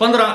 15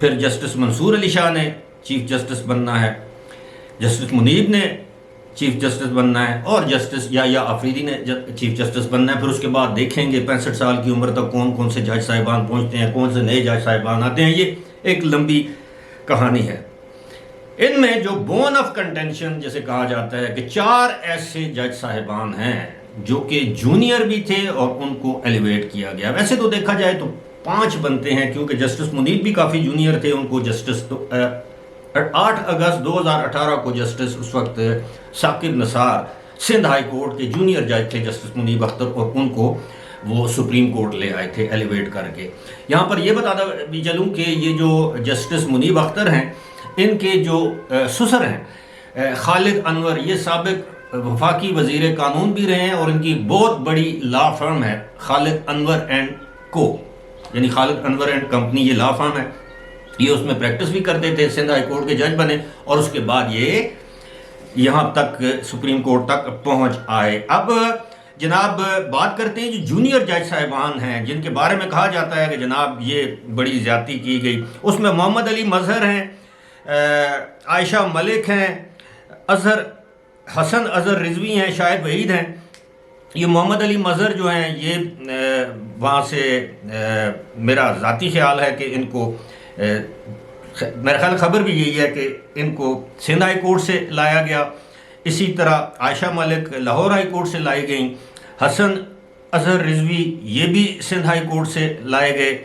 پھر جسٹس منصور علی شاہ نے chief justice بننا ہے، جسٹس منیب نے چیف جسٹس بننا ہے، اور جسٹس یا آفریدی نے چیف جسٹس بننا ہے۔ پھر اس کے بعد دیکھیں گے 65 سال کی عمر تک کون کون سے جج صاحبان پہنچتے ہیں، کون سے نئے جج صاحبان آتے ہیں، یہ ایک لمبی کہانی ہے۔ ان میں جو بون آف کنٹینشن جسے کہا جاتا ہے کہ 4 ایسے جج صاحبان ہیں جو کہ جونیئر بھی تھے اور ان کو ایلیویٹ کیا گیا۔ ویسے تو دیکھا جائے تو 5 بنتے ہیں، کیونکہ جسٹس منیب بھی کافی جونیئر تھے، ان کو جسٹس 8 اگست 2018 کو جسٹس اس وقت ثاقب نثار سندھ ہائی کورٹ کے جونیئر جج تھے جسٹس منیب اختر، اور ان کو وہ سپریم کورٹ لے آئے تھے ایلیویٹ کر کے۔ یہاں پر یہ بتاتا بھی چلوں کہ یہ جو جسٹس منیب اختر ہیں، ان کے جو سسر ہیں خالد انور، یہ سابق وفاقی وزیر قانون بھی رہے ہیں، اور ان کی بہت بڑی لا فرم ہے خالد انور اینڈ کو، یعنی خالد انور اینڈ کمپنی، یہ لا فرم ہے۔ یہ اس میں پریکٹس بھی کرتے تھے، سندھ ہائی کورٹ کے جج بنے، اور اس کے بعد یہ یہاں تک سپریم کورٹ تک پہنچ آئے۔ اب جناب بات کرتے ہیں جو جونیئر جج صاحبان ہیں جن کے بارے میں کہا جاتا ہے کہ جناب یہ بڑی زیادتی کی گئی۔ اس میں محمد علی مظہر ہیں، عائشہ ملک ہیں، حسن اظہر رضوی ہیں، شاہد وحید ہیں۔ یہ محمد علی مظہر جو ہیں یہ وہاں سے میرا ذاتی خیال ہے کہ ان کو میرا خیال خبر بھی یہی ہے کہ ان کو سندھ ہائی کورٹ سے لایا گیا۔ اسی طرح عائشہ ملک لاہور ہائی کورٹ سے لائی گئیں، حسن اظہر رضوی یہ بھی سندھ ہائی کورٹ سے لائے گئے،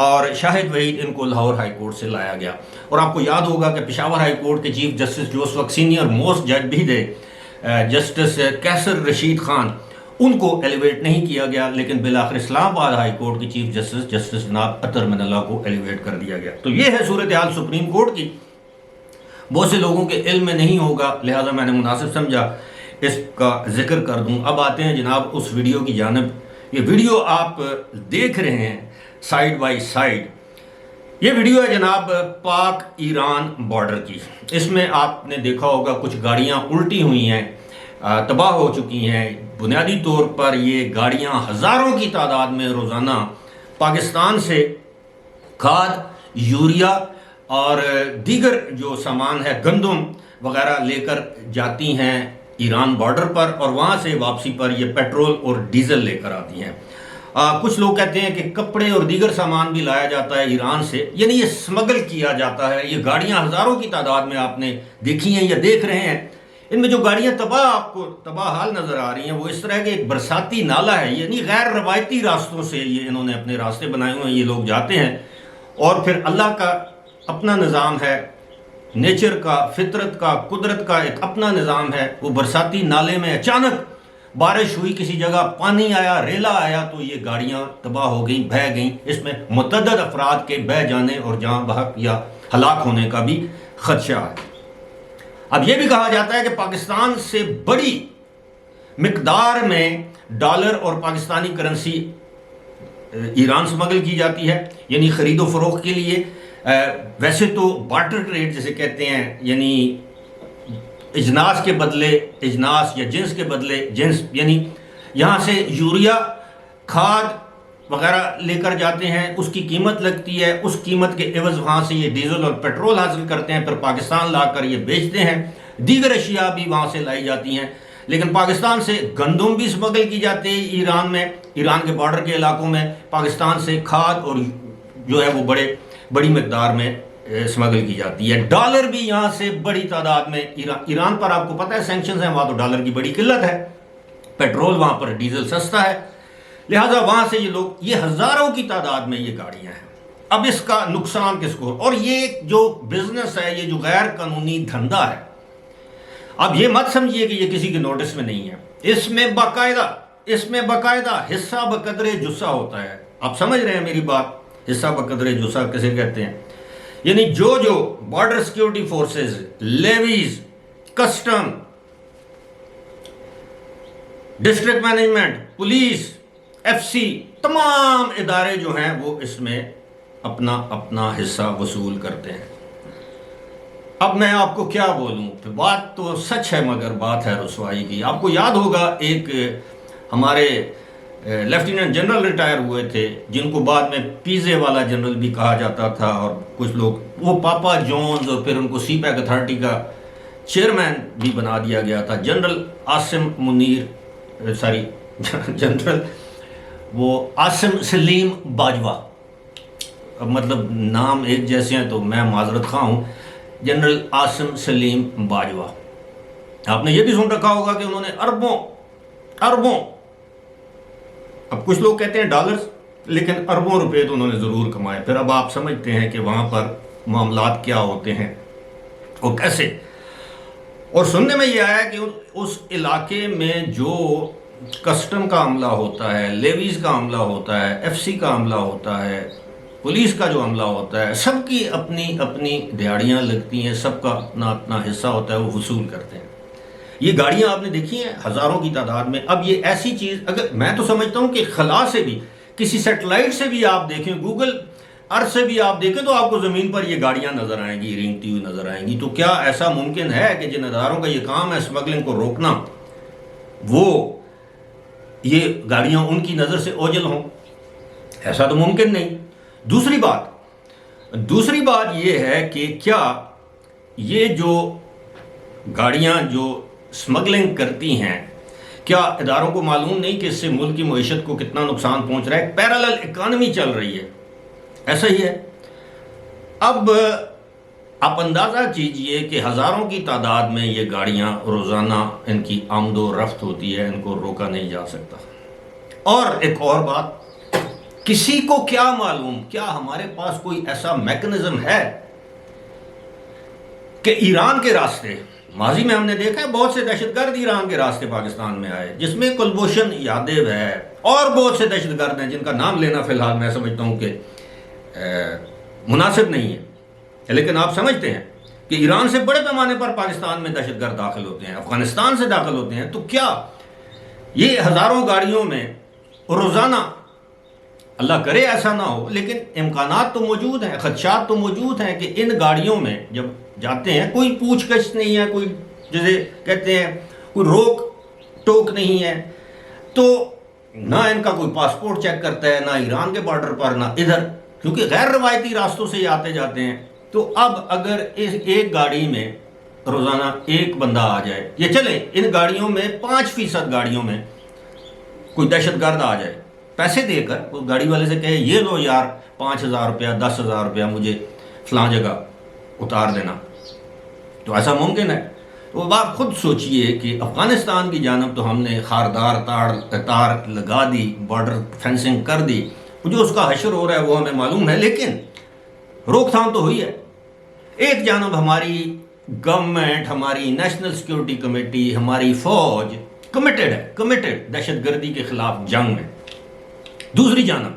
اور شاہد وحید ان کو لاہور ہائی کورٹ سے لایا گیا۔ اور آپ کو یاد ہوگا کہ پشاور ہائی کورٹ کے چیف جسٹس جو اس وقت سینئر موسٹ جج بھی تھے، جسٹس کیسر رشید خان، ان کو ایلیویٹ نہیں کیا گیا، لیکن بالآخر اسلام آباد ہائی کورٹ کے چیف جسٹس جسٹس جناب اطہر من اللہ کو ایلیویٹ کر دیا گیا۔ تو یہ ہے صورتحال سپریم کورٹ کی۔ بہت سے لوگوں کے علم میں نہیں ہوگا، لہٰذا میں نے مناسب سمجھا اس کا ذکر کر دوں۔ اب آتے ہیں جناب اس ویڈیو کی جانب۔ یہ ویڈیو آپ دیکھ رہے ہیں سائیڈ بائی سائیڈ، یہ ویڈیو ہے جناب پاک ایران بارڈر کی۔ اس میں آپ نے دیکھا ہوگا کچھ گاڑیاں الٹی ہوئی ہیں، تباہ ہو چکی ہیں۔ بنیادی طور پر یہ گاڑیاں ہزاروں کی تعداد میں روزانہ پاکستان سے کھاد، یوریا اور دیگر جو سامان ہے گندم وغیرہ لے کر جاتی ہیں ایران بارڈر پر، اور وہاں سے واپسی پر یہ پیٹرول اور ڈیزل لے کر آتی ہیں۔ کچھ لوگ کہتے ہیں کہ کپڑے اور دیگر سامان بھی لایا جاتا ہے ایران سے، یعنی یہ سمگل کیا جاتا ہے۔ یہ گاڑیاں ہزاروں کی تعداد میں آپ نے دیکھی ہیں یا دیکھ رہے ہیں۔ ان میں جو گاڑیاں آپ کو تباہ حال نظر آ رہی ہیں وہ اس طرح کے ایک برساتی نالہ ہے، یعنی غیر روایتی راستوں سے یہ انہوں نے اپنے راستے بنائے ہوئے ہیں۔ یہ لوگ جاتے ہیں، اور پھر اللہ کا اپنا نظام ہے، نیچر کا، فطرت کا، قدرت کا ایک اپنا نظام ہے۔ وہ برساتی نالے میں اچانک بارش ہوئی، کسی جگہ پانی آیا، ریلا آیا، تو یہ گاڑیاں تباہ ہو گئیں، بہہ گئیں۔ اس میں متعدد افراد کے بہہ جانے اور جاں بحق یا ہلاک ہونے کا بھی خدشہ ہے۔ اب یہ بھی کہا جاتا ہے کہ پاکستان سے بڑی مقدار میں ڈالر اور پاکستانی کرنسی ایران سمگل کی جاتی ہے، یعنی خرید و فروخت کے لیے۔ ویسے تو بارٹر ٹریڈ جسے کہتے ہیں، یعنی اجناس کے بدلے اجناس یا جنس کے بدلے جنس، یعنی یہاں سے یوریا، کھاد وغیرہ لے کر جاتے ہیں، اس کی قیمت لگتی ہے، اس قیمت کے عوض وہاں سے یہ ڈیزل اور پیٹرول حاصل کرتے ہیں، پھر پاکستان لا کر یہ بیچتے ہیں۔ دیگر اشیاء بھی وہاں سے لائی جاتی ہیں، لیکن پاکستان سے گندم بھی سمگل کی جاتی ہے ایران میں، ایران کے بارڈر کے علاقوں میں۔ پاکستان سے کھاد اور جو ہے وہ بڑی مقدار میں سمگل کی جاتی ہے۔ ڈالر بھی یہاں سے بڑی تعداد میں ایران پر، آپ کو پتہ ہے سینکشنز ہیں، وہاں تو ڈالر کی بڑی قلت ہے، پیٹرول وہاں پر ڈیزل سستا ہے، لہٰذا وہاں سے یہ ہزاروں کی تعداد میں یہ گاڑیاں ہیں۔ اب اس کا نقصان کس کو؟ اور یہ جو بزنس ہے، یہ جو غیر قانونی دھندا ہے، اب یہ مت سمجھیے کہ یہ کسی کے نوٹس میں نہیں ہے، اس میں باقاعدہ حصہ بقدر جسہ ہوتا ہے۔ آپ سمجھ رہے ہیں میری بات؟ حصہ بقدر جسہ کسے کہتے ہیں؟ یعنی جو border security forces, levies, custom, district management, police, F C, تمام ادارے جو ہیں وہ اس میں اپنا حصہ وصول کرتے ہیں۔ اب میں آپ کو کیا بولوں، بات تو سچ ہے مگر بات ہے رسوائی کی۔ آپ کو یاد ہوگا ایک ہمارے لیفٹیننٹ جنرل ریٹائر ہوئے تھے، جن کو بعد میں پیزے والا جنرل بھی کہا جاتا تھا، اور کچھ لوگ وہ پاپا جونز، اور پھر ان کو سی پیک اتھارٹی کا چیئرمین بھی بنا دیا گیا تھا، جنرل عاصم منیر جنرل وہ عاصم سلیم باجوہ، مطلب نام ایک جیسے ہیں تو میں معذرت خواہ ہوں، جنرل عاصم سلیم باجوہ۔ آپ نے یہ بھی سن رکھا ہوگا کہ انہوں نے اربوں، اب کچھ لوگ کہتے ہیں ڈالرز، لیکن اربوں روپے تو انہوں نے ضرور کمائے۔ پھر اب آپ سمجھتے ہیں کہ وہاں پر معاملات کیا ہوتے ہیں اور کیسے۔ اور سننے میں یہ آیا کہ اس علاقے میں جو کسٹم کا عملہ ہوتا ہے، لیویز کا عملہ ہوتا ہے، ایف سی کا عملہ ہوتا ہے، پولیس کا جو عملہ ہوتا ہے، سب کی اپنی اپنی دیہڑیاں لگتی ہیں، سب کا اپنا اپنا حصہ ہوتا ہے، وہ وصول کرتے ہیں۔ یہ گاڑیاں آپ نے دیکھی ہیں ہزاروں کی تعداد میں۔ اب یہ ایسی چیز، اگر میں تو سمجھتا ہوں کہ خلا سے بھی، کسی سیٹلائٹ سے بھی آپ دیکھیں، گوگل ارتھ سے بھی آپ دیکھیں، تو آپ کو زمین پر یہ گاڑیاں نظر آئیں گی، رینگتی ہوئی نظر آئیں گی۔ تو کیا ایسا ممکن ہے کہ جن اداروں کا یہ کام ہے اسمگلنگ کو روکنا، وہ یہ گاڑیاں ان کی نظر سے اوجھل ہوں؟ ایسا تو ممکن نہیں۔ دوسری بات یہ ہے کہ کیا یہ جو گاڑیاں جو اسمگلنگ کرتی ہیں، کیا اداروں کو معلوم نہیں کہ اس سے ملک کی معیشت کو کتنا نقصان پہنچ رہا ہے؟ پیرالل اکانومی چل رہی ہے، ایسا ہی ہے۔ اب آپ اندازہ کیجئے کہ ہزاروں کی تعداد میں یہ گاڑیاں روزانہ ان کی آمد و رفت ہوتی ہے، ان کو روکا نہیں جا سکتا۔ اور ایک اور بات، کسی کو کیا معلوم، کیا ہمارے پاس کوئی ایسا میکنزم ہے کہ ایران کے راستے، ماضی میں ہم نے دیکھا ہے بہت سے دہشت گرد ایران کے راستے پاکستان میں آئے، جس میں کلبھوشن یادیو ہے اور بہت سے دہشت گرد ہیں جن کا نام لینا فی الحال میں سمجھتا ہوں کہ مناسب نہیں ہے، لیکن آپ سمجھتے ہیں کہ ایران سے بڑے پیمانے پر پاکستان میں دہشت گرد داخل ہوتے ہیں، افغانستان سے داخل ہوتے ہیں۔ تو کیا یہ ہزاروں گاڑیوں میں روزانہ، اللہ کرے ایسا نہ ہو، لیکن امکانات تو موجود ہیں، خدشات تو موجود ہیں کہ ان گاڑیوں میں جب جاتے ہیں کوئی پوچھ گچھ نہیں ہے، کوئی جسے کہتے ہیں کوئی روک ٹوک نہیں ہے، تو نہ ان کا کوئی پاسپورٹ چیک کرتا ہے، نہ ایران کے بارڈر پر، نہ ادھر، کیونکہ غیر روایتی راستوں سے یہ آتے جاتے ہیں۔ تو اب اگر ایک گاڑی میں روزانہ ایک بندہ آ جائے، یہ چلے ان گاڑیوں میں 5% گاڑیوں میں کوئی دہشت گرد آ جائے، پیسے دے کر اس گاڑی والے سے کہے یہ لو یار 5,000 روپیہ 10,000 روپیہ مجھے فلاں جگہ اتار دینا، تو ایسا ممکن ہے؟ تو اب آپ خود سوچئے کہ افغانستان کی جانب تو ہم نے خاردار تار لگا دی، بارڈر فینسنگ کر دی، جو اس کا حشر ہو رہا ہے وہ ہمیں معلوم ہے، لیکن روک تھام تو ہوئی ہے۔ ایک جانب ہماری گورنمنٹ، ہماری نیشنل سیکیورٹی کمیٹی، ہماری فوج کمیٹڈ دہشت گردی کے خلاف جنگ میں، دوسری جانب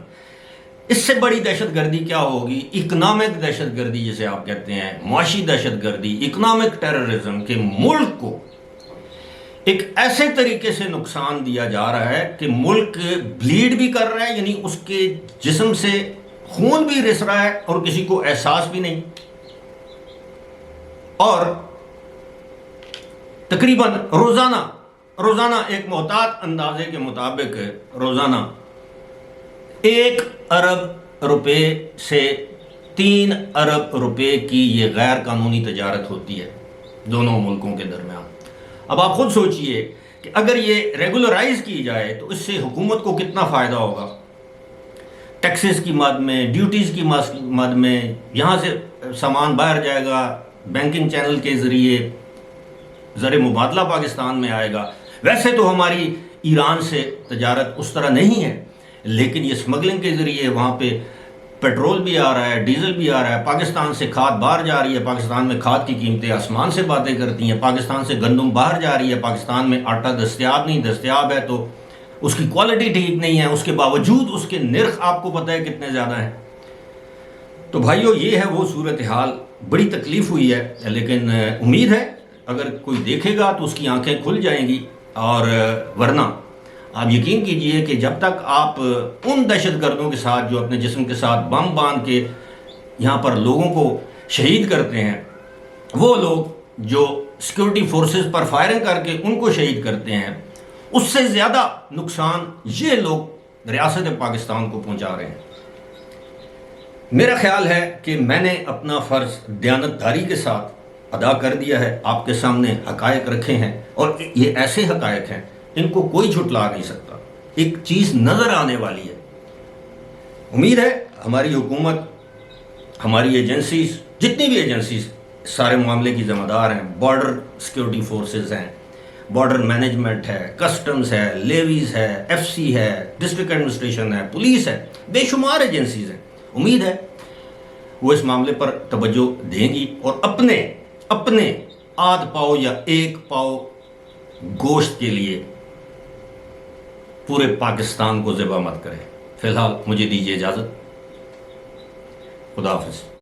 اس سے بڑی دہشت گردی کیا ہوگی؟ اکنامک دہشت گردی جسے آپ کہتے ہیں، معاشی دہشت گردی، اکنامک ٹیررزم، کہ ملک کو ایک ایسے طریقے سے نقصان دیا جا رہا ہے کہ ملک بلیڈ بھی کر رہا ہے، یعنی اس کے جسم سے خون بھی رس رہا ہے اور کسی کو احساس بھی نہیں، اور تقریباً روزانہ ایک محتاط اندازے کے مطابق روزانہ 1 ارب روپے سے 3 ارب روپے کی یہ غیر قانونی تجارت ہوتی ہے دونوں ملکوں کے درمیان۔ اب آپ خود سوچئے کہ اگر یہ ریگولرائز کی جائے تو اس سے حکومت کو کتنا فائدہ ہوگا، ٹیکسز کی مد میں، ڈیوٹیز کی مد میں، یہاں سے سامان باہر جائے گا، بینکنگ چینل کے ذریعے زر مبادلہ پاکستان میں آئے گا۔ ویسے تو ہماری ایران سے تجارت اس طرح نہیں ہے، لیکن یہ اسمگلنگ کے ذریعے وہاں پہ پیٹرول بھی آ رہا ہے، ڈیزل بھی آ رہا ہے، پاکستان سے کھاد باہر جا رہی ہے، پاکستان میں کھاد کی قیمتیں آسمان سے باتیں کرتی ہیں، پاکستان سے گندم باہر جا رہی ہے، پاکستان میں آٹا دستیاب ہے تو اس کی کوالٹی ٹھیک نہیں ہے، اس کے باوجود اس کے نرخ آپ کو پتہ ہے کتنے زیادہ ہیں۔ تو بھائیو یہ ہے وہ صورتحال، بڑی تکلیف ہوئی ہے، لیکن امید ہے اگر کوئی دیکھے گا تو اس کی آنکھیں کھل جائیں گی، اور ورنہ آپ یقین کیجئے کہ جب تک آپ ان دہشت گردوں کے ساتھ جو اپنے جسم کے ساتھ بم باندھ کے یہاں پر لوگوں کو شہید کرتے ہیں، وہ لوگ جو سیکورٹی فورسز پر فائرنگ کر کے ان کو شہید کرتے ہیں، اس سے زیادہ نقصان یہ لوگ ریاست پاکستان کو پہنچا رہے ہیں۔ میرا خیال ہے کہ میں نے اپنا فرض دیانتداری کے ساتھ ادا کر دیا ہے، آپ کے سامنے حقائق رکھے ہیں، اور یہ ایسے حقائق ہیں ان کو کوئی جھٹلا نہیں سکتا، ایک چیز نظر آنے والی ہے۔ امید ہے ہماری حکومت، ہماری ایجنسیز، جتنی بھی ایجنسیز سارے معاملے کی ذمہ دار ہیں، بارڈر سیکیورٹی فورسز ہیں، بارڈر مینجمنٹ ہے، کسٹمز ہے، لیویز ہے، ایف سی ہے، ڈسٹرکٹ ایڈمنسٹریشن ہے، پولیس ہے، بے شمار ایجنسیز ہیں، امید ہے وہ اس معاملے پر توجہ دیں گی اور اپنے آدھ پاؤ یا ایک پاؤ گوشت کے لیے پورے پاکستان کو ذبح مت کرے۔ فی الحال مجھے دیجیے اجازت، خدا حافظ۔